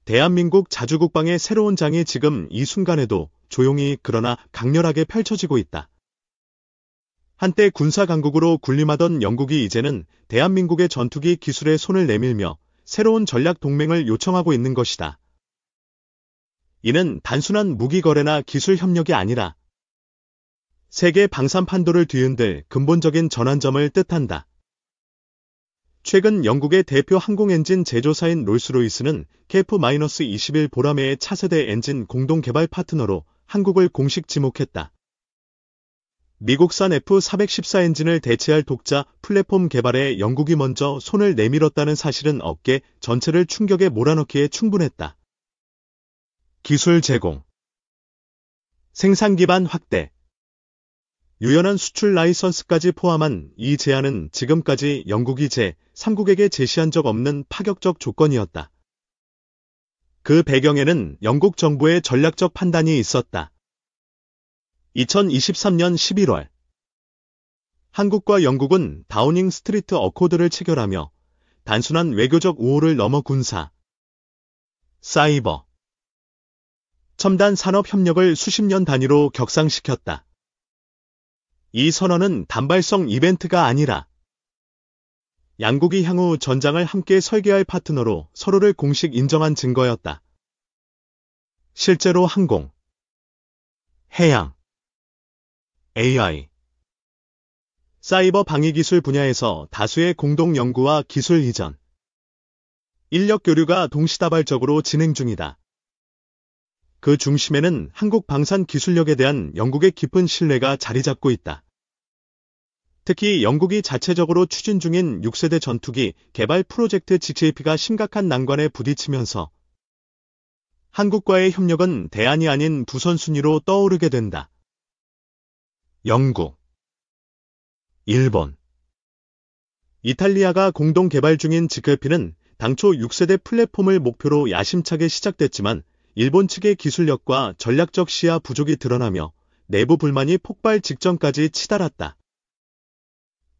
대한민국 자주국방의 새로운 장이 지금 이 순간에도 조용히 그러나 강렬하게 펼쳐지고 있다. 한때 군사 강국으로 군림하던 영국이 이제는 대한민국의 전투기 기술에 손을 내밀며 새로운 전략 동맹을 요청하고 있는 것이다. 이는 단순한 무기 거래나 기술 협력이 아니라 세계 방산 판도를 뒤흔들 근본적인 전환점을 뜻한다. 최근 영국의 대표 항공 엔진 제조사인 롤스로이스는 KF-21 보라매의 차세대 엔진 공동 개발 파트너로 한국을 공식 지목했다. 미국산 F414 엔진을 대체할 독자 플랫폼 개발에 영국이 먼저 손을 내밀었다는 사실은 업계 전체를 충격에 몰아넣기에 충분했다. 기술 제공, 생산 기반 확대, 유연한 수출 라이선스까지 포함한 이 제안은 지금까지 영국이 제3국에게 제시한 적 없는 파격적 조건이었다. 그 배경에는 영국 정부의 전략적 판단이 있었다. 2023년 11월 한국과 영국은 다우닝 스트리트 어코드를 체결하며 단순한 외교적 우호를 넘어 군사, 사이버, 첨단 산업 협력을 수십 년 단위로 격상시켰다. 이 선언은 단발성 이벤트가 아니라 양국이 향후 전장을 함께 설계할 파트너로 서로를 공식 인정한 증거였다. 실제로 항공, 해양, AI, 사이버 방위 기술 분야에서 다수의 공동 연구와 기술 이전, 인력 교류가 동시다발적으로 진행 중이다. 그 중심에는 한국 방산 기술력에 대한 영국의 깊은 신뢰가 자리 잡고 있다. 특히 영국이 자체적으로 추진 중인 6세대 전투기 개발 프로젝트 GKP가 심각한 난관에 부딪히면서 한국과의 협력은 대안이 아닌 부선순위로 떠오르게 된다. 영국, 일본, 이탈리아가 공동 개발 중인 GKP는 당초 6세대 플랫폼을 목표로 야심차게 시작됐지만 일본 측의 기술력과 전략적 시야 부족이 드러나며 내부 불만이 폭발 직전까지 치달았다.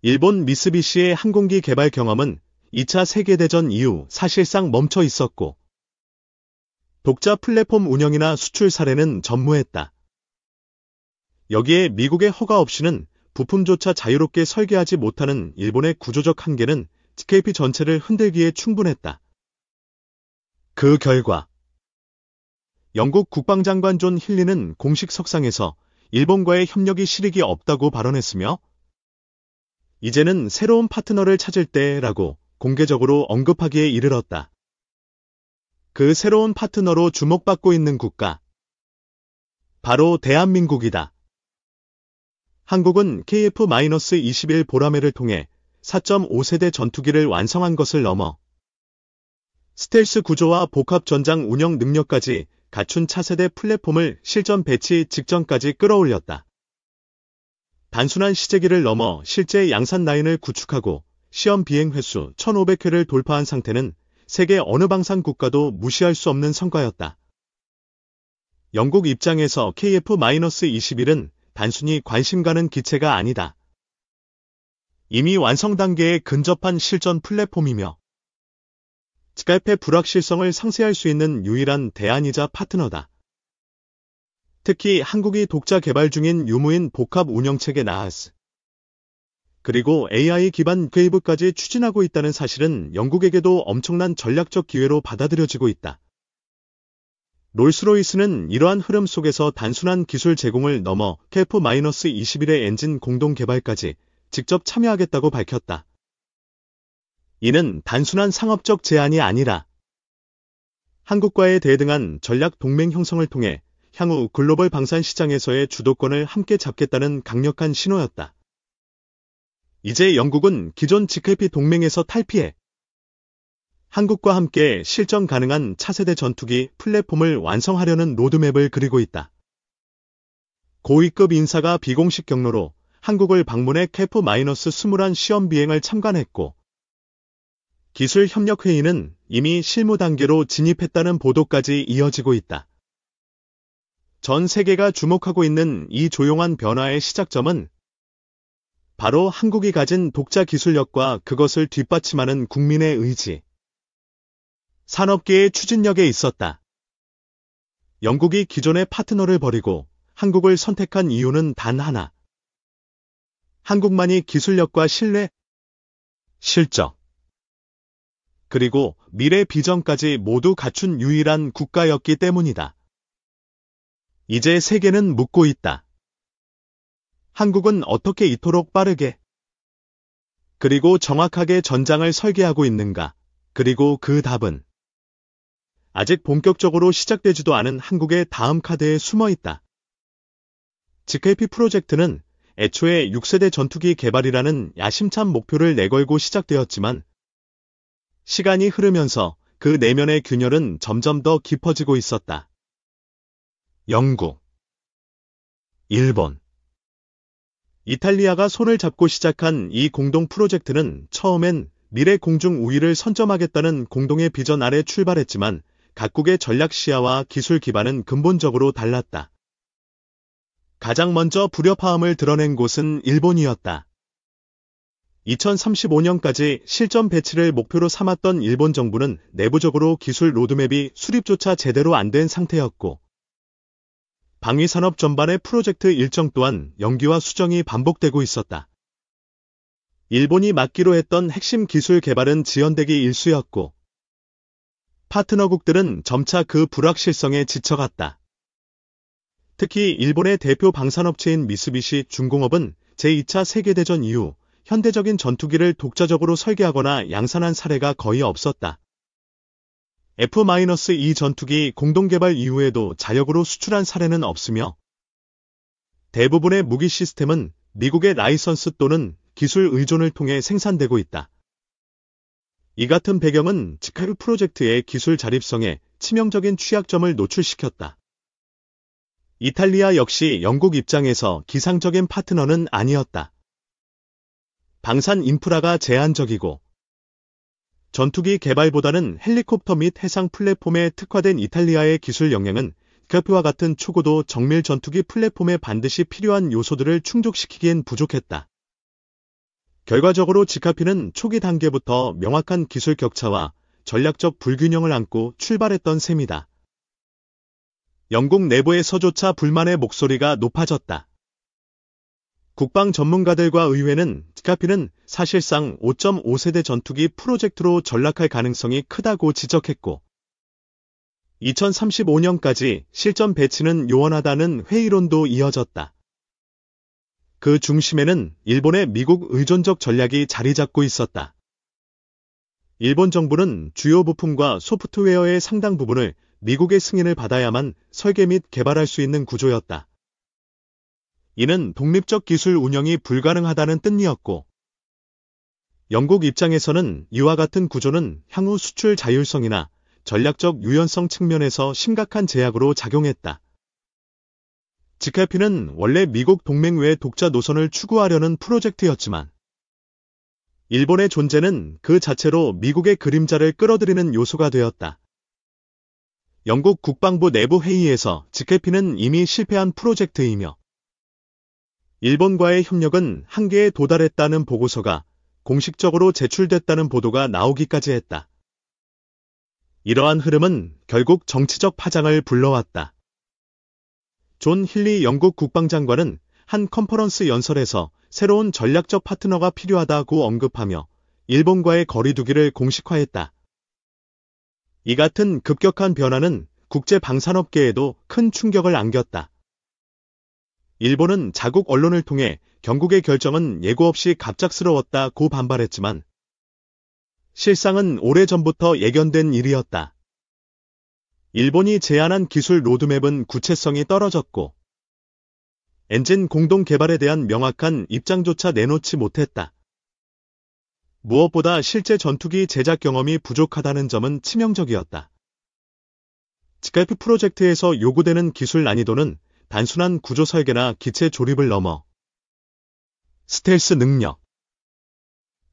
일본 미쓰비시의 항공기 개발 경험은 2차 세계대전 이후 사실상 멈춰 있었고 독자 플랫폼 운영이나 수출 사례는 전무했다. 여기에 미국의 허가 없이는 부품조차 자유롭게 설계하지 못하는 일본의 구조적 한계는 GKP 전체를 흔들기에 충분했다. 그 결과 영국 국방장관 존 힐리는 공식 석상에서 일본과의 협력이 실익이 없다고 발언했으며 이제는 새로운 파트너를 찾을 때라고 공개적으로 언급하기에 이르렀다. 그 새로운 파트너로 주목받고 있는 국가, 바로 대한민국이다. 한국은 KF-21 보라매를 통해 4.5세대 전투기를 완성한 것을 넘어 스텔스 구조와 복합 전장 운영 능력까지 갖춘 차세대 플랫폼을 실전 배치 직전까지 끌어올렸다. 단순한 시제기를 넘어 실제 양산 라인을 구축하고 시험 비행 횟수 1,500회를 돌파한 상태는 세계 어느 방산 국가도 무시할 수 없는 성과였다. 영국 입장에서 KF-21은 단순히 관심 가는 기체가 아니다. 이미 완성 단계에 근접한 실전 플랫폼이며 GKP의 불확실성을 상쇄할 수 있는 유일한 대안이자 파트너다. 특히 한국이 독자 개발 중인 유무인 복합 운영체계 나하스, 그리고 AI 기반 웨이브까지 추진하고 있다는 사실은 영국에게도 엄청난 전략적 기회로 받아들여지고 있다. 롤스로이스는 이러한 흐름 속에서 단순한 기술 제공을 넘어 KF-21의 엔진 공동 개발까지 직접 참여하겠다고 밝혔다. 이는 단순한 상업적 제안이 아니라 한국과의 대등한 전략 동맹 형성을 통해 향후 글로벌 방산 시장에서의 주도권을 함께 잡겠다는 강력한 신호였다. 이제 영국은 기존 GKP 동맹에서 탈피해 한국과 함께 실전 가능한 차세대 전투기 플랫폼을 완성하려는 로드맵을 그리고 있다. 고위급 인사가 비공식 경로로 한국을 방문해 KF-21 시험 비행을 참관했고 기술 협력 회의는 이미 실무 단계로 진입했다는 보도까지 이어지고 있다. 전 세계가 주목하고 있는 이 조용한 변화의 시작점은 바로 한국이 가진 독자 기술력과 그것을 뒷받침하는 국민의 의지, 산업계의 추진력에 있었다. 영국이 기존의 파트너를 버리고 한국을 선택한 이유는 단 하나. 한국만이 기술력과 신뢰, 실적, 그리고 미래 비전까지 모두 갖춘 유일한 국가였기 때문이다. 이제 세계는 묻고 있다. 한국은 어떻게 이토록 빠르게, 그리고 정확하게 전장을 설계하고 있는가? 그리고 그 답은 아직 본격적으로 시작되지도 않은 한국의 다음 카드에 숨어 있다. GKP 프로젝트는 애초에 6세대 전투기 개발이라는 야심찬 목표를 내걸고 시작되었지만 시간이 흐르면서 그 내면의 균열은 점점 더 깊어지고 있었다. 영국, 일본, 이탈리아가 손을 잡고 시작한 이 공동 프로젝트는 처음엔 미래 공중 우위를 선점하겠다는 공동의 비전 아래 출발했지만 각국의 전략 시야와 기술 기반은 근본적으로 달랐다. 가장 먼저 불협화음을 드러낸 곳은 일본이었다. 2035년까지 실전 배치를 목표로 삼았던 일본 정부는 내부적으로 기술 로드맵이 수립조차 제대로 안 된 상태였고 방위산업 전반의 프로젝트 일정 또한 연기와 수정이 반복되고 있었다. 일본이 맡기로 했던 핵심 기술 개발은 지연되기 일쑤였고 파트너국들은 점차 그 불확실성에 지쳐갔다. 특히 일본의 대표 방산업체인 미쓰비시 중공업은 제2차 세계대전 이후 현대적인 전투기를 독자적으로 설계하거나 양산한 사례가 거의 없었다. F-2 전투기 공동개발 이후에도 자력으로 수출한 사례는 없으며 대부분의 무기 시스템은 미국의 라이선스 또는 기술 의존을 통해 생산되고 있다. 이 같은 배경은 GKP 프로젝트의 기술 자립성에 치명적인 취약점을 노출시켰다. 이탈리아 역시 영국 입장에서 기상적인 파트너는 아니었다. 방산 인프라가 제한적이고 전투기 개발보다는 헬리콥터 및 해상 플랫폼에 특화된 이탈리아의 기술 역량은 GKP와 같은 초고도 정밀 전투기 플랫폼에 반드시 필요한 요소들을 충족시키기엔 부족했다. 결과적으로 GKP는 초기 단계부터 명확한 기술 격차와 전략적 불균형을 안고 출발했던 셈이다. 영국 내부에서조차 불만의 목소리가 높아졌다. 국방 전문가들과 의회는 GKP는 사실상 5.5세대 전투기 프로젝트로 전락할 가능성이 크다고 지적했고 2035년까지 실전 배치는 요원하다는 회의론도 이어졌다. 그 중심에는 일본의 미국 의존적 전략이 자리 잡고 있었다. 일본 정부는 주요 부품과 소프트웨어의 상당 부분을 미국의 승인을 받아야만 설계 및 개발할 수 있는 구조였다. 이는 독립적 기술 운영이 불가능하다는 뜻이었고 영국 입장에서는 이와 같은 구조는 향후 수출 자율성이나 전략적 유연성 측면에서 심각한 제약으로 작용했다. GKP는 원래 미국 동맹 외 독자 노선을 추구하려는 프로젝트였지만 일본의 존재는 그 자체로 미국의 그림자를 끌어들이는 요소가 되었다. 영국 국방부 내부 회의에서 GKP는 이미 실패한 프로젝트이며 일본과의 협력은 한계에 도달했다는 보고서가 공식적으로 제출됐다는 보도가 나오기까지 했다. 이러한 흐름은 결국 정치적 파장을 불러왔다. 존 힐리 영국 국방장관은 한 컨퍼런스 연설에서 새로운 전략적 파트너가 필요하다고 언급하며 일본과의 거리두기를 공식화했다. 이 같은 급격한 변화는 국제 방산업계에도 큰 충격을 안겼다. 일본은 자국 언론을 통해 경국의 결정은 예고 없이 갑작스러웠다고 반발했지만 실상은 오래전부터 예견된 일이었다. 일본이 제안한 기술 로드맵은 구체성이 떨어졌고 엔진 공동 개발에 대한 명확한 입장조차 내놓지 못했다. 무엇보다 실제 전투기 제작 경험이 부족하다는 점은 치명적이었다. GKP 프로젝트에서 요구되는 기술 난이도는 단순한 구조 설계나 기체 조립을 넘어 스텔스 능력,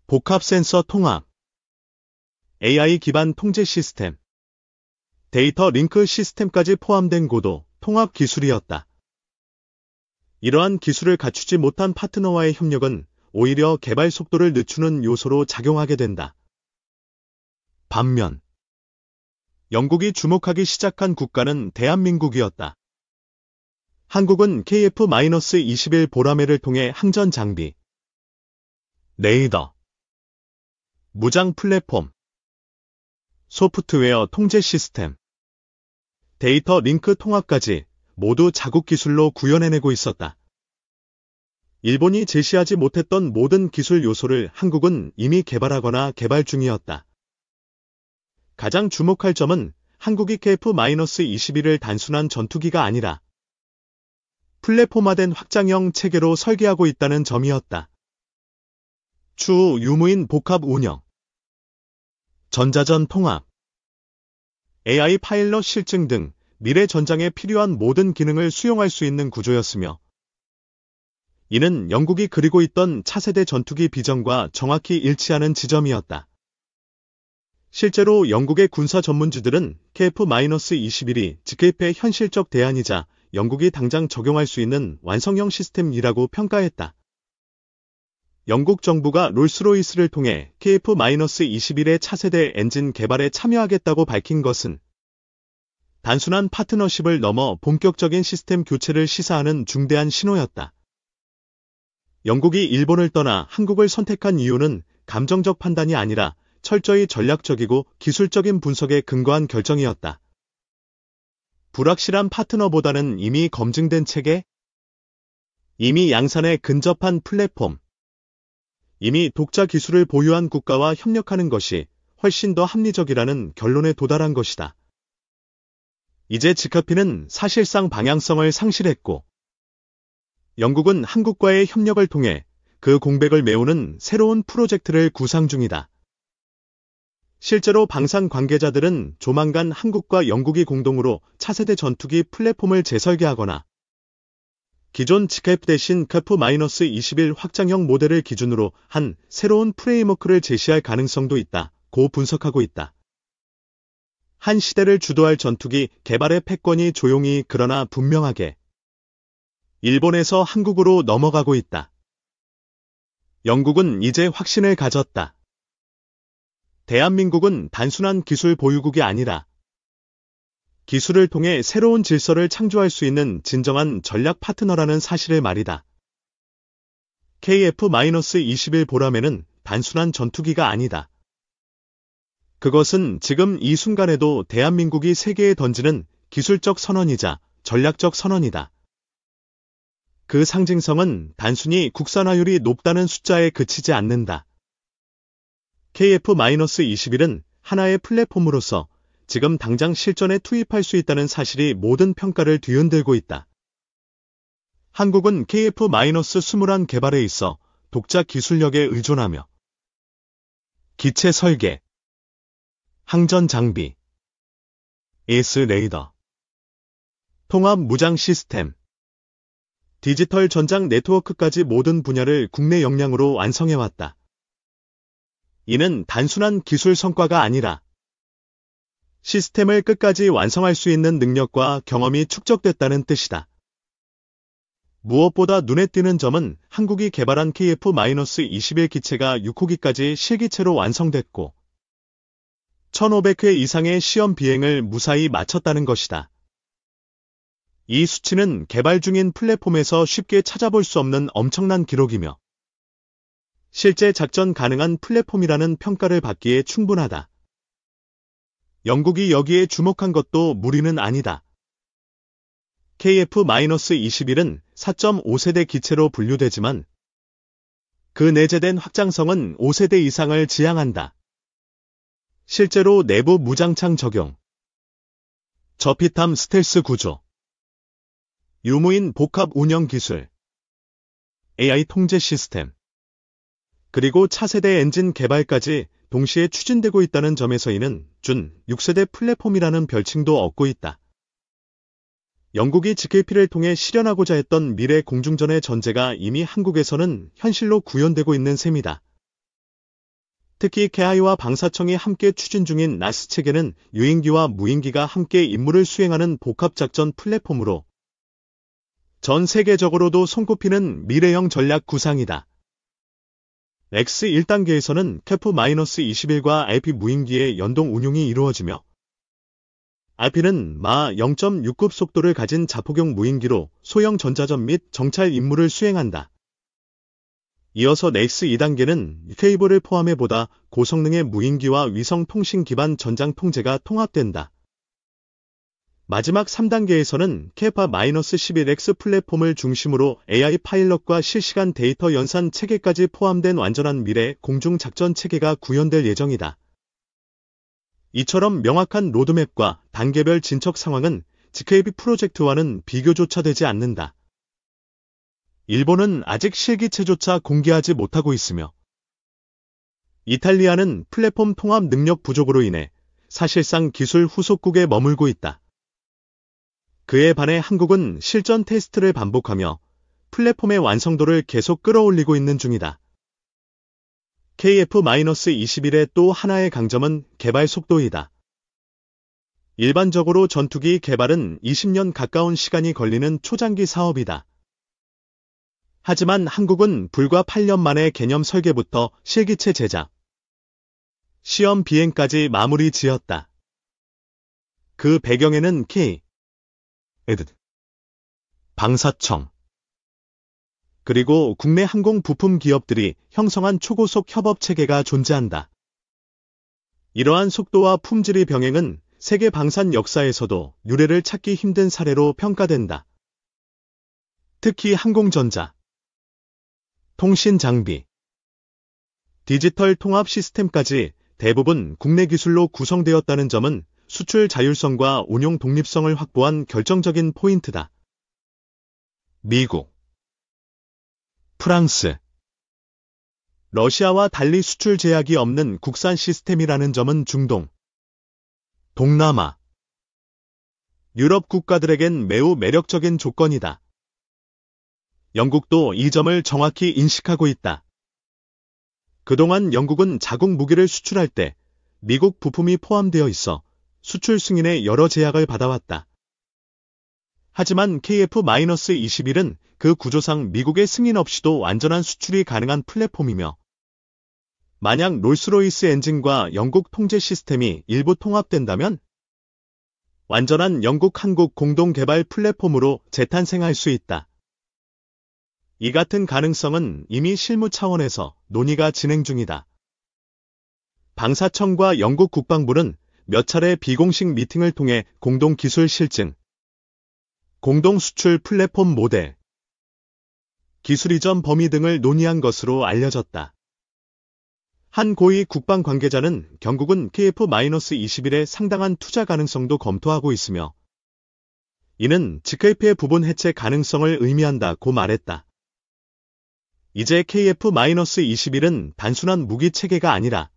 복합 센서 통합, AI 기반 통제 시스템, 데이터 링크 시스템까지 포함된 고도 통합 기술이었다. 이러한 기술을 갖추지 못한 파트너와의 협력은 오히려 개발 속도를 늦추는 요소로 작용하게 된다. 반면 영국이 주목하기 시작한 국가는 대한민국이었다. 한국은 KF-21 보라매를 통해 항전 장비, 레이더, 무장 플랫폼, 소프트웨어 통제 시스템, 데이터 링크 통합까지 모두 자국 기술로 구현해내고 있었다. 일본이 제시하지 못했던 모든 기술 요소를 한국은 이미 개발하거나 개발 중이었다. 가장 주목할 점은 한국이 KF-21을 단순한 전투기가 아니라 플랫폼화된 확장형 체계로 설계하고 있다는 점이었다. 추후 유무인 복합 운영, 전자전 통합, AI 파일럿 실증 등 미래 전장에 필요한 모든 기능을 수용할 수 있는 구조였으며, 이는 영국이 그리고 있던 차세대 전투기 비전과 정확히 일치하는 지점이었다. 실제로 영국의 군사 전문지들은 KF-21이 직계입의 현실적 대안이자 영국이 당장 적용할 수 있는 완성형 시스템이라고 평가했다. 영국 정부가 롤스로이스를 통해 KF-21의 차세대 엔진 개발에 참여하겠다고 밝힌 것은 단순한 파트너십을 넘어 본격적인 시스템 교체를 시사하는 중대한 신호였다. 영국이 일본을 떠나 한국을 선택한 이유는 감정적 판단이 아니라 철저히 전략적이고 기술적인 분석에 근거한 결정이었다. 불확실한 파트너보다는 이미 검증된 체계, 이미 양산에 근접한 플랫폼, 이미 독자 기술을 보유한 국가와 협력하는 것이 훨씬 더 합리적이라는 결론에 도달한 것이다. 이제 지카피는 사실상 방향성을 상실했고, 영국은 한국과의 협력을 통해 그 공백을 메우는 새로운 프로젝트를 구상 중이다. 실제로 방산 관계자들은 조만간 한국과 영국이 공동으로 차세대 전투기 플랫폼을 재설계하거나 기존 지캡 대신 KF-21 확장형 모델을 기준으로 한 새로운 프레임워크를 제시할 가능성도 있다고 분석하고 있다. 한 시대를 주도할 전투기 개발의 패권이 조용히 그러나 분명하게 일본에서 한국으로 넘어가고 있다. 영국은 이제 확신을 가졌다. 대한민국은 단순한 기술 보유국이 아니라 기술을 통해 새로운 질서를 창조할 수 있는 진정한 전략 파트너라는 사실을 말이다. KF-21 보라매는 단순한 전투기가 아니다. 그것은 지금 이 순간에도 대한민국이 세계에 던지는 기술적 선언이자 전략적 선언이다. 그 상징성은 단순히 국산화율이 높다는 숫자에 그치지 않는다. KF-21은 하나의 플랫폼으로서 지금 당장 실전에 투입할 수 있다는 사실이 모든 평가를 뒤흔들고 있다. 한국은 KF-21 개발에 있어 독자 기술력에 의존하며 기체 설계, 항전 장비, 에이스 레이더, 통합 무장 시스템, 디지털 전장 네트워크까지 모든 분야를 국내 역량으로 완성해왔다. 이는 단순한 기술 성과가 아니라 시스템을 끝까지 완성할 수 있는 능력과 경험이 축적됐다는 뜻이다. 무엇보다 눈에 띄는 점은 한국이 개발한 KF-21 기체가 6호기까지 실기체로 완성됐고 1500회 이상의 시험 비행을 무사히 마쳤다는 것이다. 이 수치는 개발 중인 플랫폼에서 쉽게 찾아볼 수 없는 엄청난 기록이며 실제 작전 가능한 플랫폼이라는 평가를 받기에 충분하다. 영국이 여기에 주목한 것도 무리는 아니다. KF-21은 4.5세대 기체로 분류되지만 그 내재된 확장성은 5세대 이상을 지향한다. 실제로 내부 무장창 적용, 저피탐 스텔스 구조, 유무인 복합 운영 기술, AI 통제 시스템, 그리고 차세대 엔진 개발까지 동시에 추진되고 있다는 점에서 이는 준 6세대 플랫폼이라는 별칭도 얻고 있다. 영국이 GKP를 통해 실현하고자 했던 미래 공중전의 전제가 이미 한국에서는 현실로 구현되고 있는 셈이다. 특히 KI와 방사청이 함께 추진 중인 나스 체계는 유인기와 무인기가 함께 임무를 수행하는 복합작전 플랫폼으로 전 세계적으로도 손꼽히는 미래형 전략 구상이다. X1단계에서는 KF-21과 IP 무인기의 연동 운용이 이루어지며 RP는 마 0.6급 속도를 가진 자폭용 무인기로 소형 전자전 및 정찰 임무를 수행한다. 이어서 넥스 2단계는 케이블을 포함해 보다 고성능의 무인기와 위성 통신 기반 전장 통제가 통합된다. 마지막 3단계에서는 케파-11X 플랫폼을 중심으로 AI 파일럿과 실시간 데이터 연산 체계까지 포함된 완전한 미래 공중작전 체계가 구현될 예정이다. 이처럼 명확한 로드맵과 단계별 진척 상황은 GKB 프로젝트와는 비교조차 되지 않는다. 일본은 아직 실기체조차 공개하지 못하고 있으며 이탈리아는 플랫폼 통합 능력 부족으로 인해 사실상 기술 후속국에 머물고 있다. 그에 반해 한국은 실전 테스트를 반복하며 플랫폼의 완성도를 계속 끌어올리고 있는 중이다. KF-21의 또 하나의 강점은 개발 속도이다. 일반적으로 전투기 개발은 20년 가까운 시간이 걸리는 초장기 사업이다. 하지만 한국은 불과 8년 만에 개념 설계부터 실기체 제작, 시험 비행까지 마무리 지었다. 그 배경에는 K-ED, 방사청, 그리고 국내 항공 부품 기업들이 형성한 초고속 협업 체계가 존재한다. 이러한 속도와 품질의 병행은 세계 방산 역사에서도 유례를 찾기 힘든 사례로 평가된다. 특히 항공전자, 통신 장비, 디지털 통합 시스템까지 대부분 국내 기술로 구성되었다는 점은 수출 자율성과 운용 독립성을 확보한 결정적인 포인트다. 미국, 프랑스, 러시아와 달리 수출 제약이 없는 국산 시스템이라는 점은 중동, 동남아, 유럽 국가들에겐 매우 매력적인 조건이다. 영국도 이 점을 정확히 인식하고 있다. 그동안 영국은 자국 무기를 수출할 때 미국 부품이 포함되어 있어 수출 승인에 여러 제약을 받아왔다. 하지만 KF-21은 그 구조상 미국의 승인 없이도 완전한 수출이 가능한 플랫폼이며 만약 롤스로이스 엔진과 영국 통제 시스템이 일부 통합된다면 완전한 영국-한국 공동개발 플랫폼으로 재탄생할 수 있다. 이 같은 가능성은 이미 실무 차원에서 논의가 진행 중이다. 방사청과 영국 국방부는 몇 차례 비공식 미팅을 통해 공동 기술 실증, 공동 수출 플랫폼 모델, 기술 이전 범위 등을 논의한 것으로 알려졌다. 한 고위 국방 관계자는 경국은 KF-21에 상당한 투자 가능성도 검토하고 있으며 이는 GKP의 부분 해체 가능성을 의미한다고 말했다. 이제 KF-21은 단순한 무기 체계가 아니라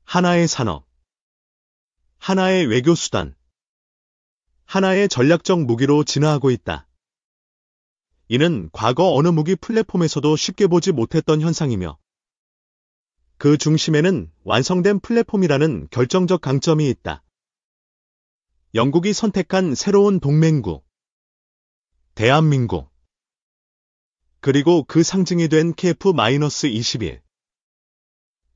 하나의 산업, 하나의 외교 수단, 하나의 전략적 무기로 진화하고 있다. 이는 과거 어느 무기 플랫폼에서도 쉽게 보지 못했던 현상이며 그 중심에는 완성된 플랫폼이라는 결정적 강점이 있다. 영국이 선택한 새로운 동맹국, 대한민국, 그리고 그 상징이 된 KF-21.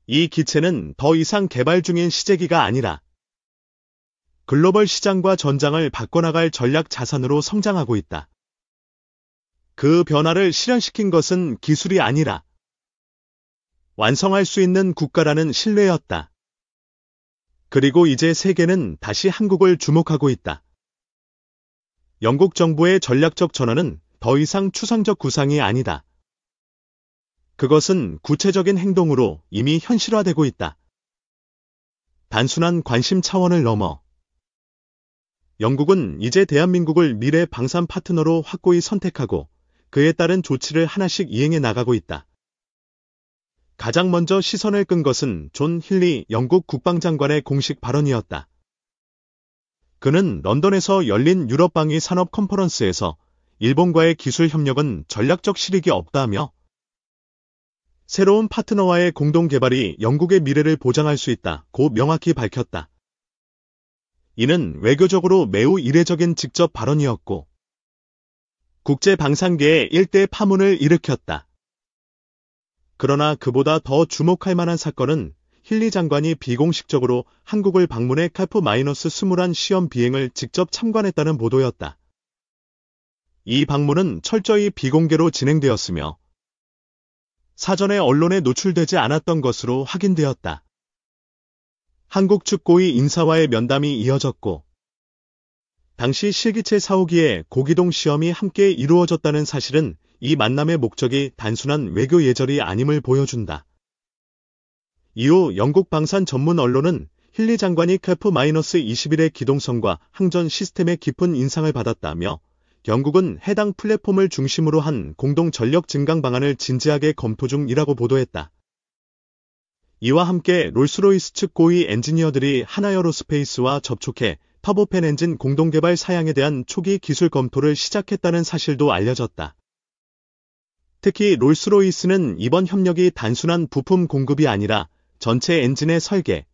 이 기체는 더 이상 개발 중인 시제기가 아니라 글로벌 시장과 전장을 바꿔나갈 전략 자산으로 성장하고 있다. 그 변화를 실현시킨 것은 기술이 아니라 완성할 수 있는 국가라는 신뢰였다. 그리고 이제 세계는 다시 한국을 주목하고 있다. 영국 정부의 전략적 전환은 더 이상 추상적 구상이 아니다. 그것은 구체적인 행동으로 이미 현실화되고 있다. 단순한 관심 차원을 넘어 영국은 이제 대한민국을 미래 방산 파트너로 확고히 선택하고 그에 따른 조치를 하나씩 이행해 나가고 있다. 가장 먼저 시선을 끈 것은 존 힐리 영국 국방장관의 공식 발언이었다. 그는 런던에서 열린 유럽 방위 산업 컨퍼런스에서 일본과의 기술 협력은 전략적 실익이 없다며 새로운 파트너와의 공동 개발이 영국의 미래를 보장할 수 있다고 명확히 밝혔다. 이는 외교적으로 매우 이례적인 직접 발언이었고 국제 방산계에 일대 파문을 일으켰다. 그러나 그보다 더 주목할 만한 사건은 힐리 장관이 비공식적으로 한국을 방문해 KF-21 시험 비행을 직접 참관했다는 보도였다. 이 방문은 철저히 비공개로 진행되었으며 사전에 언론에 노출되지 않았던 것으로 확인되었다. 한국 측 고위 인사와의 면담이 이어졌고 당시 실기체 4호기에 고기동 시험이 함께 이루어졌다는 사실은 이 만남의 목적이 단순한 외교 예절이 아님을 보여준다. 이후 영국 방산 전문 언론은 힐리 장관이 KF-21의 기동성과 항전 시스템의 깊은 인상을 받았다며 영국은 해당 플랫폼을 중심으로 한 공동 전력 증강 방안을 진지하게 검토 중이라고 보도했다. 이와 함께 롤스로이스 측 고위 엔지니어들이 하나에어로스페이스와 접촉해 터보팬 엔진 공동개발 사양에 대한 초기 기술 검토를 시작했다는 사실도 알려졌다. 특히 롤스로이스는 이번 협력이 단순한 부품 공급이 아니라 전체 엔진의 설계,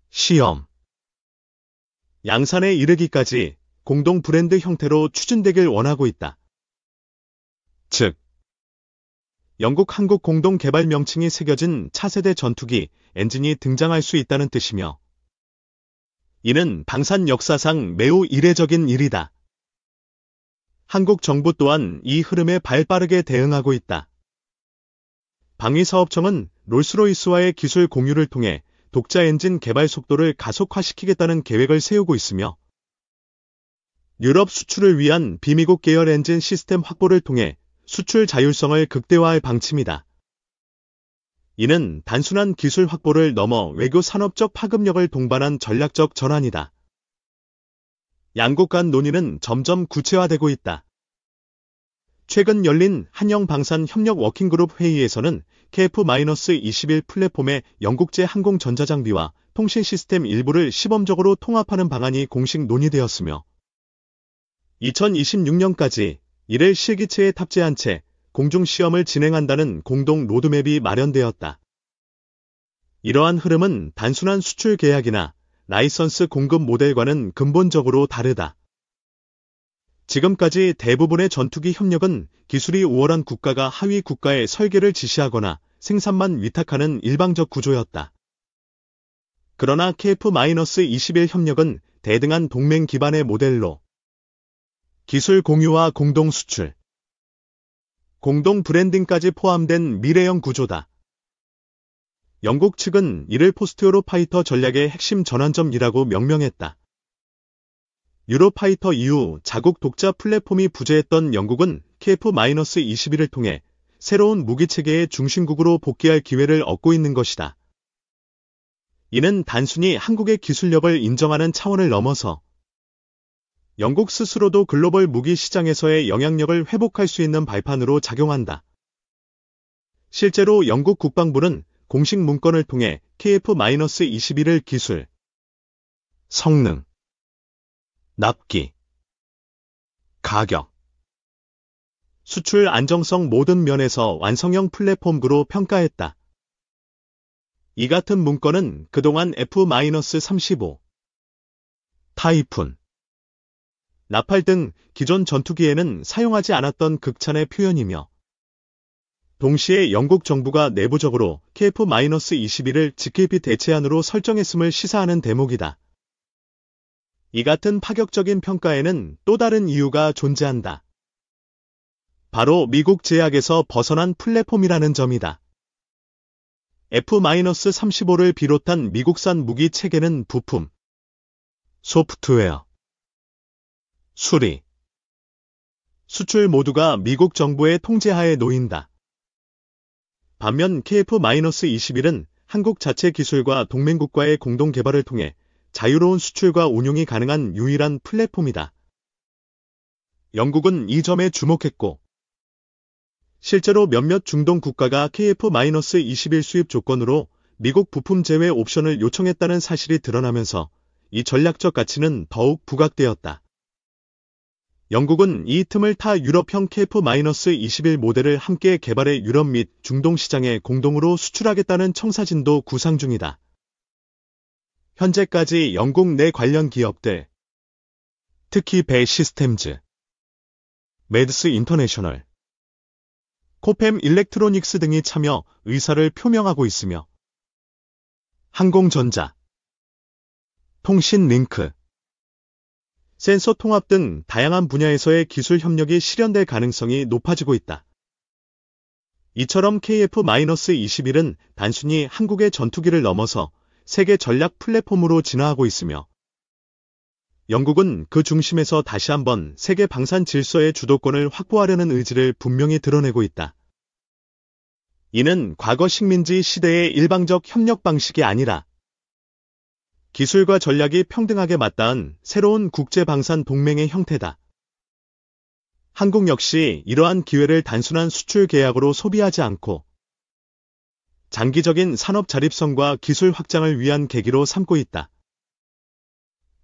시험, 양산에 이르기까지 공동 브랜드 형태로 추진되길 원하고 있다. 즉, 영국 한국 공동 개발 명칭이 새겨진 차세대 전투기 엔진이 등장할 수 있다는 뜻이며 이는 방산 역사상 매우 이례적인 일이다. 한국 정부 또한 이 흐름에 발빠르게 대응하고 있다. 방위사업청은 롤스로이스와의 기술 공유를 통해 독자 엔진 개발 속도를 가속화시키겠다는 계획을 세우고 있으며 유럽 수출을 위한 비미국 계열 엔진 시스템 확보를 통해 수출 자율성을 극대화할 방침이다. 이는 단순한 기술 확보를 넘어 외교 산업적 파급력을 동반한 전략적 전환이다. 양국 간 논의는 점점 구체화되고 있다. 최근 열린 한영방산 협력 워킹그룹 회의에서는 KF-21 플랫폼의 영국제 항공전자장비와 통신 시스템 일부를 시범적으로 통합하는 방안이 공식 논의되었으며 2026년까지 이를 실기체에 탑재한 채 공중시험을 진행한다는 공동 로드맵이 마련되었다. 이러한 흐름은 단순한 수출 계약이나 라이선스 공급 모델과는 근본적으로 다르다. 지금까지 대부분의 전투기 협력은 기술이 우월한 국가가 하위 국가에 설계를 지시하거나 생산만 위탁하는 일방적 구조였다. 그러나 KF-21 협력은 대등한 동맹 기반의 모델로 기술 공유와 공동 수출, 공동 브랜딩까지 포함된 미래형 구조다. 영국 측은 이를 포스트-유로파이터 전략의 핵심 전환점이라고 명명했다. 유로파이터 이후 자국 독자 플랫폼이 부재했던 영국은 KF-21을 통해 새로운 무기체계의 중심국으로 복귀할 기회를 얻고 있는 것이다. 이는 단순히 한국의 기술력을 인정하는 차원을 넘어서 영국 스스로도 글로벌 무기 시장에서의 영향력을 회복할 수 있는 발판으로 작용한다. 실제로 영국 국방부는 공식 문건을 통해 KF-21을 기술, 성능, 납기, 가격, 수출 안정성 모든 면에서 완성형 플랫폼으로 평가했다. 이 같은 문건은 그동안 F-35, 타이푼, 나팔 등 기존 전투기에는 사용하지 않았던 극찬의 표현이며 동시에 영국 정부가 내부적으로 KF-21을 GKP 대체안으로 설정했음을 시사하는 대목이다. 이 같은 파격적인 평가에는 또 다른 이유가 존재한다. 바로 미국 제약에서 벗어난 플랫폼이라는 점이다. F-35를 비롯한 미국산 무기 체계는 부품, 소프트웨어, 수리, 수출 모두가 미국 정부의 통제하에 놓인다. 반면 KF-21은 한국 자체 기술과 동맹국과의 공동 개발을 통해 자유로운 수출과 운용이 가능한 유일한 플랫폼이다. 영국은 이 점에 주목했고 실제로 몇몇 중동 국가가 KF-21 수입 조건으로 미국 부품 제외 옵션을 요청했다는 사실이 드러나면서 이 전략적 가치는 더욱 부각되었다. 영국은 이 틈을 타 유럽형 KF-21 모델을 함께 개발해 유럽 및 중동 시장에 공동으로 수출하겠다는 청사진도 구상 중이다. 현재까지 영국 내 관련 기업들, 특히 배 시스템즈, 매드스 인터내셔널, 코펜 일렉트로닉스 등이 참여 의사를 표명하고 있으며 항공전자, 통신 링크, 센서 통합 등 다양한 분야에서의 기술 협력이 실현될 가능성이 높아지고 있다. 이처럼 KF-21은 단순히 한국의 전투기를 넘어서 세계 전략 플랫폼으로 진화하고 있으며 영국은 그 중심에서 다시 한번 세계 방산 질서의 주도권을 확보하려는 의지를 분명히 드러내고 있다. 이는 과거 식민지 시대의 일방적 협력 방식이 아니라 기술과 전략이 평등하게 맞닿은 새로운 국제방산 동맹의 형태다. 한국 역시 이러한 기회를 단순한 수출 계약으로 소비하지 않고 장기적인 산업 자립성과 기술 확장을 위한 계기로 삼고 있다.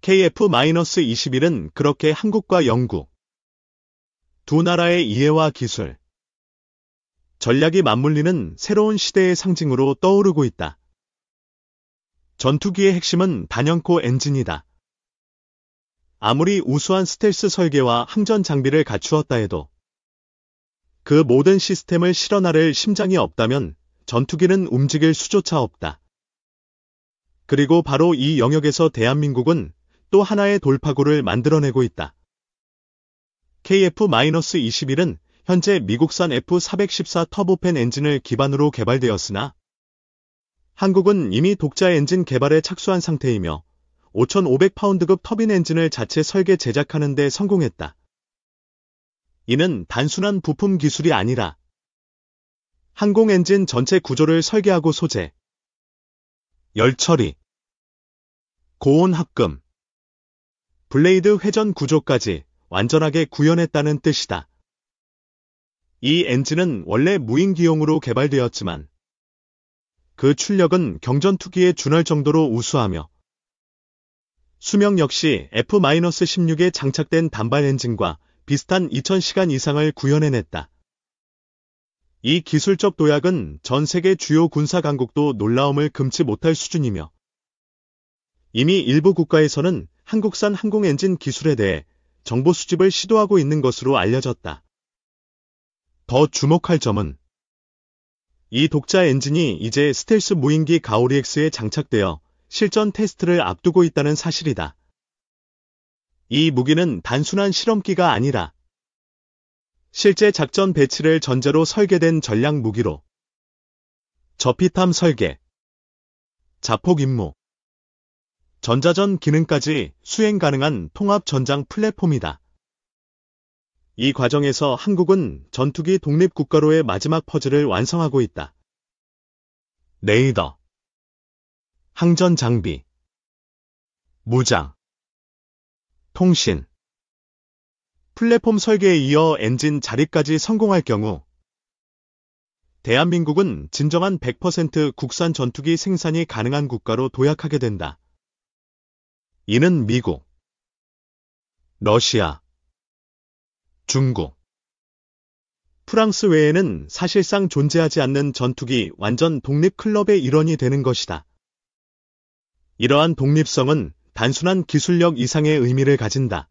KF-21은 그렇게 한국과 영국 두 나라의 이해와 기술, 전략이 맞물리는 새로운 시대의 상징으로 떠오르고 있다. 전투기의 핵심은 단연코 엔진이다. 아무리 우수한 스텔스 설계와 항전 장비를 갖추었다 해도 그 모든 시스템을 실어나를 심장이 없다면 전투기는 움직일 수조차 없다. 그리고 바로 이 영역에서 대한민국은 또 하나의 돌파구를 만들어내고 있다. KF-21은 현재 미국산 F414 터보팬 엔진을 기반으로 개발되었으나 한국은 이미 독자 엔진 개발에 착수한 상태이며 5,500파운드급 터빈 엔진을 자체 설계 제작하는 데 성공했다. 이는 단순한 부품 기술이 아니라 항공 엔진 전체 구조를 설계하고 소재, 열 처리, 고온 합금, 블레이드 회전 구조까지 완전하게 구현했다는 뜻이다. 이 엔진은 원래 무인기용으로 개발되었지만 그 출력은 경전투기에 준할 정도로 우수하며 수명 역시 F-16에 장착된 단발 엔진과 비슷한 2000시간 이상을 구현해냈다. 이 기술적 도약은 전 세계 주요 군사 강국도 놀라움을 금치 못할 수준이며 이미 일부 국가에서는 한국산 항공 엔진 기술에 대해 정보 수집을 시도하고 있는 것으로 알려졌다. 더 주목할 점은 이 독자 엔진이 이제 스텔스 무인기 가오리-X에 장착되어 실전 테스트를 앞두고 있다는 사실이다. 이 무기는 단순한 실험기가 아니라 실제 작전 배치를 전제로 설계된 전략 무기로 저피탐 설계, 자폭 임무, 전자전 기능까지 수행 가능한 통합 전장 플랫폼이다. 이 과정에서 한국은 전투기 독립국가로의 마지막 퍼즐을 완성하고 있다. 레이더, 항전 장비, 무장, 통신, 플랫폼 설계에 이어 엔진 자립까지 성공할 경우 대한민국은 진정한 100% 국산 전투기 생산이 가능한 국가로 도약하게 된다. 이는 미국, 러시아, 중국, 프랑스 외에는 사실상 존재하지 않는 전투기 완전 독립 클럽의 일원이 되는 것이다. 이러한 독립성은 단순한 기술력 이상의 의미를 가진다.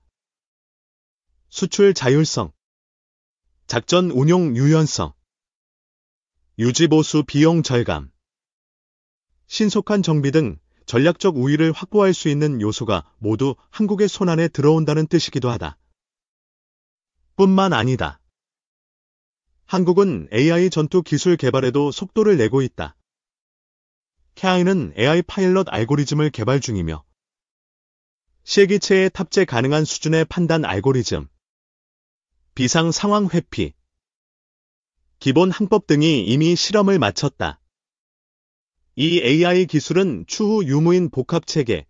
수출 자율성, 작전 운용 유연성, 유지보수 비용 절감, 신속한 정비 등 전략적 우위를 확보할 수 있는 요소가 모두 한국의 손안에 들어온다는 뜻이기도 하다. 뿐만 아니다. 한국은 AI 전투 기술 개발에도 속도를 내고 있다. KAI는 AI 파일럿 알고리즘을 개발 중이며 실기체에 탑재 가능한 수준의 판단 알고리즘, 비상 상황 회피, 기본 항법 등이 이미 실험을 마쳤다. 이 AI 기술은 추후 유무인 복합체계,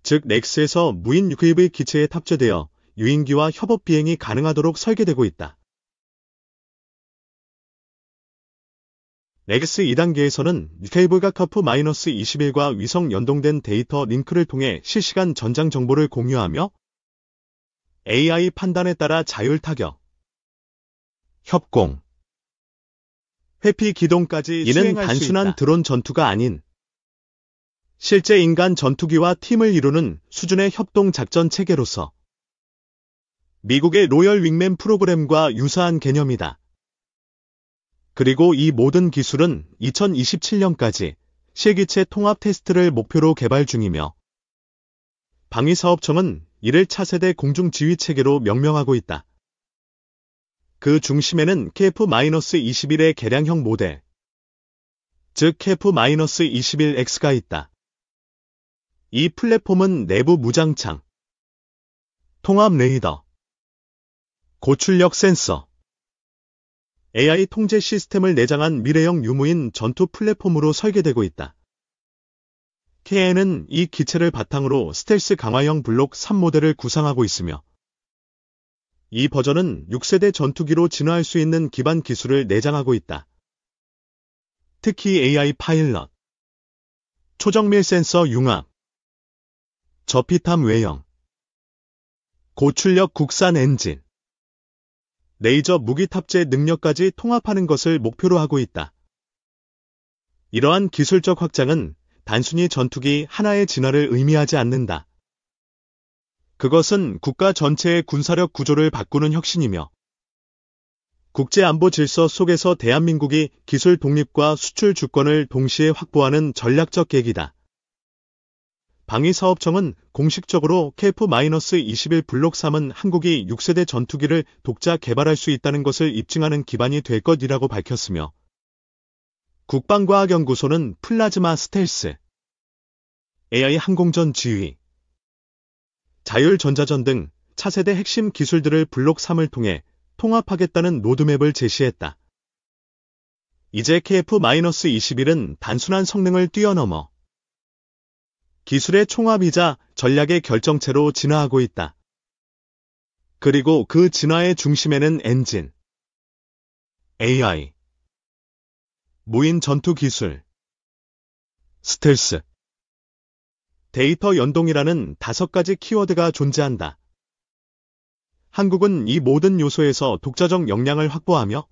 즉 넥스에서 무인 UAV 기체에 탑재되어 유인기와 협업 비행이 가능하도록 설계되고 있다. 넥스 2단계에서는 UAV가 KF-21과 위성 연동된 데이터 링크를 통해 실시간 전장 정보를 공유하며 AI 판단에 따라 자율 타격, 협공, 회피 기동까지 이는 단순한 드론 전투가 아닌 실제 인간 전투기와 팀을 이루는 수준의 협동 작전 체계로서 미국의 로열 윙맨 프로그램과 유사한 개념이다. 그리고 이 모든 기술은 2027년까지 실기체 통합 테스트를 목표로 개발 중이며 방위사업청은 이를 차세대 공중지휘체계로 명명하고 있다. 그 중심에는 KF-21의 개량형 모델, 즉 KF-21X가 있다. 이 플랫폼은 내부 무장창, 통합 레이더, 고출력 센서, AI 통제 시스템을 내장한 미래형 유무인 전투 플랫폼으로 설계되고 있다. KN은 이 기체를 바탕으로 스텔스 강화형 블록 3 모델을 구상하고 있으며 이 버전은 6세대 전투기로 진화할 수 있는 기반 기술을 내장하고 있다. 특히 AI 파일럿, 초정밀 센서 융합, 저피탐 외형, 고출력 국산 엔진, 레이저 무기 탑재 능력까지 통합하는 것을 목표로 하고 있다. 이러한 기술적 확장은 단순히 전투기 하나의 진화를 의미하지 않는다. 그것은 국가 전체의 군사력 구조를 바꾸는 혁신이며 국제안보 질서 속에서 대한민국이 기술 독립과 수출 주권을 동시에 확보하는 전략적 계기다. 방위사업청은 공식적으로 KF-21 블록 3은 한국이 6세대 전투기를 독자 개발할 수 있다는 것을 입증하는 기반이 될 것이라고 밝혔으며 국방과학연구소는 플라즈마 스텔스, AI 항공전 지휘, 자율전자전 등 차세대 핵심 기술들을 블록 3을 통해 통합하겠다는 로드맵을 제시했다. 이제 KF-21은 단순한 성능을 뛰어넘어 기술의 총합이자 전략의 결정체로 진화하고 있다. 그리고 그 진화의 중심에는 엔진, AI, 무인 전투 기술, 스텔스, 데이터 연동이라는 5가지 키워드가 존재한다. 한국은 이 모든 요소에서 독자적 역량을 확보하며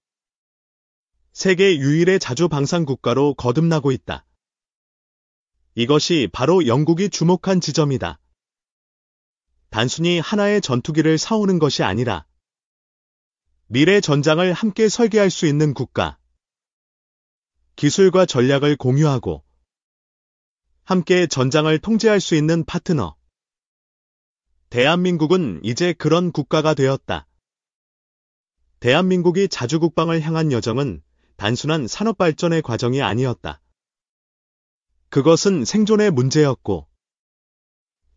세계 유일의 자주 방산 국가로 거듭나고 있다. 이것이 바로 영국이 주목한 지점이다. 단순히 하나의 전투기를 사오는 것이 아니라 미래 전장을 함께 설계할 수 있는 국가, 기술과 전략을 공유하고 함께 전장을 통제할 수 있는 파트너. 대한민국은 이제 그런 국가가 되었다. 대한민국이 자주국방을 향한 여정은 단순한 산업발전의 과정이 아니었다. 그것은 생존의 문제였고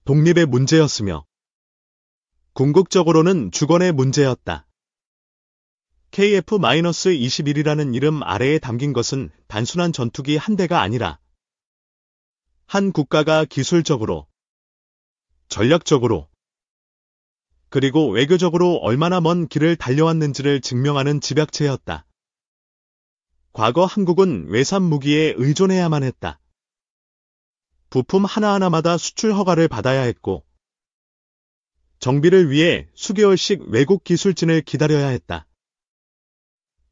독립의 문제였으며 궁극적으로는 주권의 문제였다. KF-21이라는 이름 아래에 담긴 것은 단순한 전투기 한 대가 아니라 한 국가가 기술적으로, 전략적으로, 그리고 외교적으로 얼마나 먼 길을 달려왔는지를 증명하는 집약체였다. 과거 한국은 외산 무기에 의존해야만 했다. 부품 하나하나마다 수출 허가를 받아야 했고 정비를 위해 수개월씩 외국 기술진을 기다려야 했다.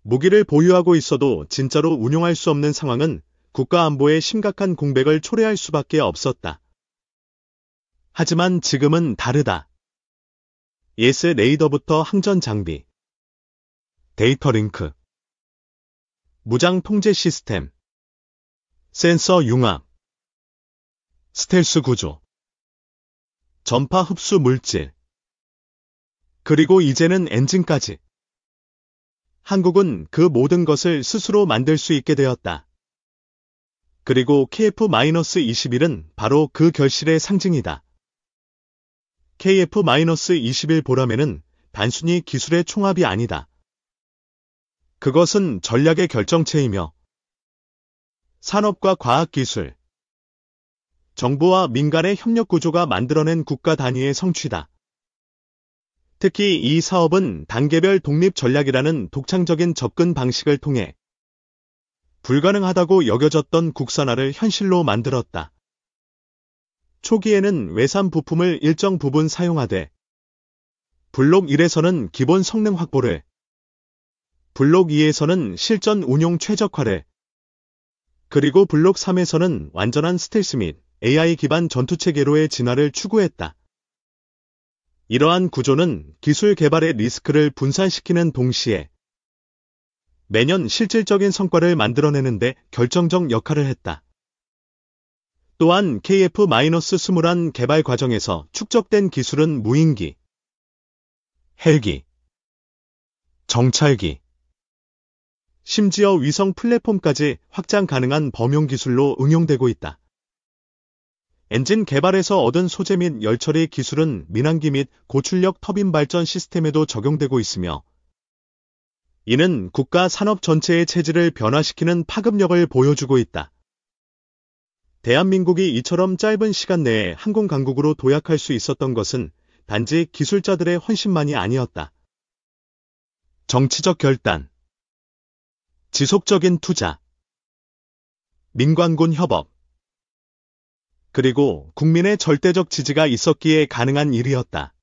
무기를 보유하고 있어도 진짜로 운용할 수 없는 상황은 국가 안보에 심각한 공백을 초래할 수밖에 없었다. 하지만 지금은 다르다. 예스 레이더부터 항전 장비, 데이터 링크, 무장 통제 시스템, 센서 융합, 스텔스 구조, 전파 흡수 물질, 그리고 이제는 엔진까지. 한국은 그 모든 것을 스스로 만들 수 있게 되었다. 그리고 KF-21은 바로 그 결실의 상징이다. KF-21 보람에는 단순히 기술의 총합이 아니다. 그것은 전략의 결정체이며 산업과 과학기술, 정부와 민간의 협력 구조가 만들어낸 국가 단위의 성취다. 특히 이 사업은 단계별 독립 전략이라는 독창적인 접근 방식을 통해 불가능하다고 여겨졌던 국산화를 현실로 만들었다. 초기에는 외산 부품을 일정 부분 사용하되 블록 1에서는 기본 성능 확보를, 블록 2에서는 실전 운용 최적화를, 그리고 블록 3에서는 완전한 스텔스 및 AI 기반 전투체계로의 진화를 추구했다. 이러한 구조는 기술 개발의 리스크를 분산시키는 동시에 매년 실질적인 성과를 만들어내는데 결정적 역할을 했다. 또한 KF-20란 개발 과정에서 축적된 기술은 무인기, 헬기, 정찰기, 심지어 위성 플랫폼까지 확장 가능한 범용 기술로 응용되고 있다. 엔진 개발에서 얻은 소재 및 열처리 기술은 민항기 및 고출력 터빈 발전 시스템에도 적용되고 있으며, 이는 국가 산업 전체의 체질을 변화시키는 파급력을 보여주고 있다. 대한민국이 이처럼 짧은 시간 내에 항공 강국으로 도약할 수 있었던 것은 단지 기술자들의 헌신만이 아니었다. 정치적 결단, 지속적인 투자, 민관군 협업, 그리고 국민의 절대적 지지가 있었기에 가능한 일이었다.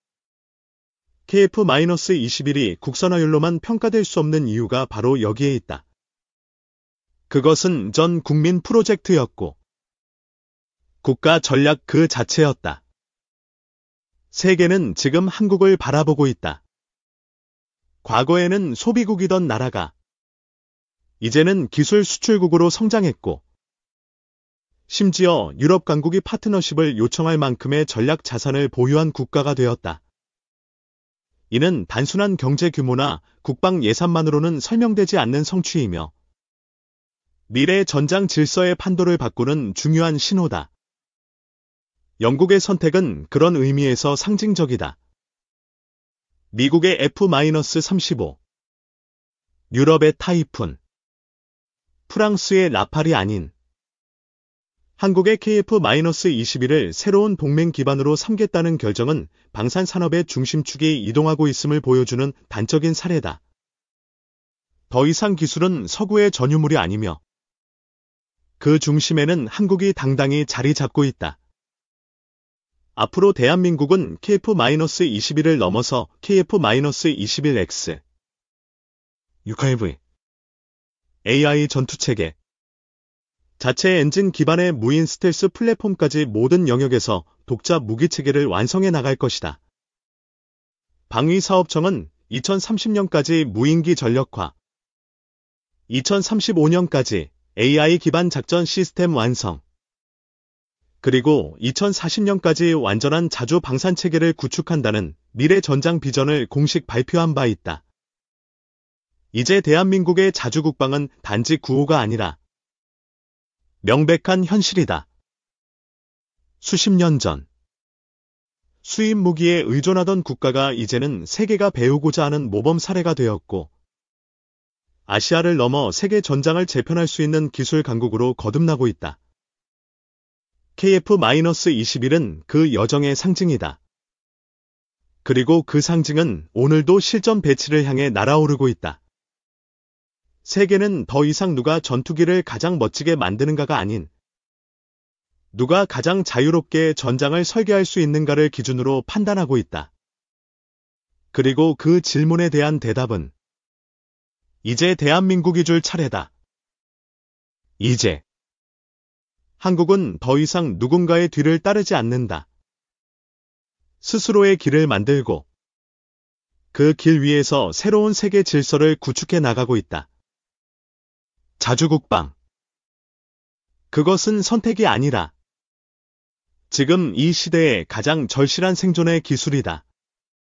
KF-21이 국산화율로만 평가될 수 없는 이유가 바로 여기에 있다. 그것은 전 국민 프로젝트였고, 국가 전략 그 자체였다. 세계는 지금 한국을 바라보고 있다. 과거에는 소비국이던 나라가 이제는 기술 수출국으로 성장했고, 심지어 유럽 강국이 파트너십을 요청할 만큼의 전략 자산을 보유한 국가가 되었다. 이는 단순한 경제 규모나 국방 예산만으로는 설명되지 않는 성취이며, 미래 전장 질서의 판도를 바꾸는 중요한 신호다. 영국의 선택은 그런 의미에서 상징적이다. 미국의 F-35, 유럽의 타이푼, 프랑스의 라팔이 아닌 한국의 KF-21을 새로운 동맹 기반으로 삼겠다는 결정은 방산 산업의 중심축이 이동하고 있음을 보여주는 단적인 사례다. 더 이상 기술은 서구의 전유물이 아니며 그 중심에는 한국이 당당히 자리 잡고 있다. 앞으로 대한민국은 KF-21을 넘어서 KF-21X, 6RV, AI 전투체계, 자체 엔진 기반의 무인 스텔스 플랫폼까지 모든 영역에서 독자 무기체계를 완성해 나갈 것이다. 방위사업청은 2030년까지 무인기 전력화, 2035년까지 AI 기반 작전 시스템 완성, 그리고 2040년까지 완전한 자주 방산체계를 구축한다는 미래 전장 비전을 공식 발표한 바 있다. 이제 대한민국의 자주국방은 단지 구호가 아니라 명백한 현실이다. 수십 년 전 수입 무기에 의존하던 국가가 이제는 세계가 배우고자 하는 모범 사례가 되었고, 아시아를 넘어 세계 전장을 재편할 수 있는 기술 강국으로 거듭나고 있다. KF-21은 그 여정의 상징이다. 그리고 그 상징은 오늘도 실전 배치를 향해 날아오르고 있다. 세계는 더 이상 누가 전투기를 가장 멋지게 만드는가가 아닌 누가 가장 자유롭게 전장을 설계할 수 있는가를 기준으로 판단하고 있다. 그리고 그 질문에 대한 대답은 이제 대한민국이 줄 차례다. 이제 한국은 더 이상 누군가의 뒤를 따르지 않는다. 스스로의 길을 만들고 그 길 위에서 새로운 세계 질서를 구축해 나가고 있다. 자주국방. 그것은 선택이 아니라 지금 이 시대의 가장 절실한 생존의 기술이다.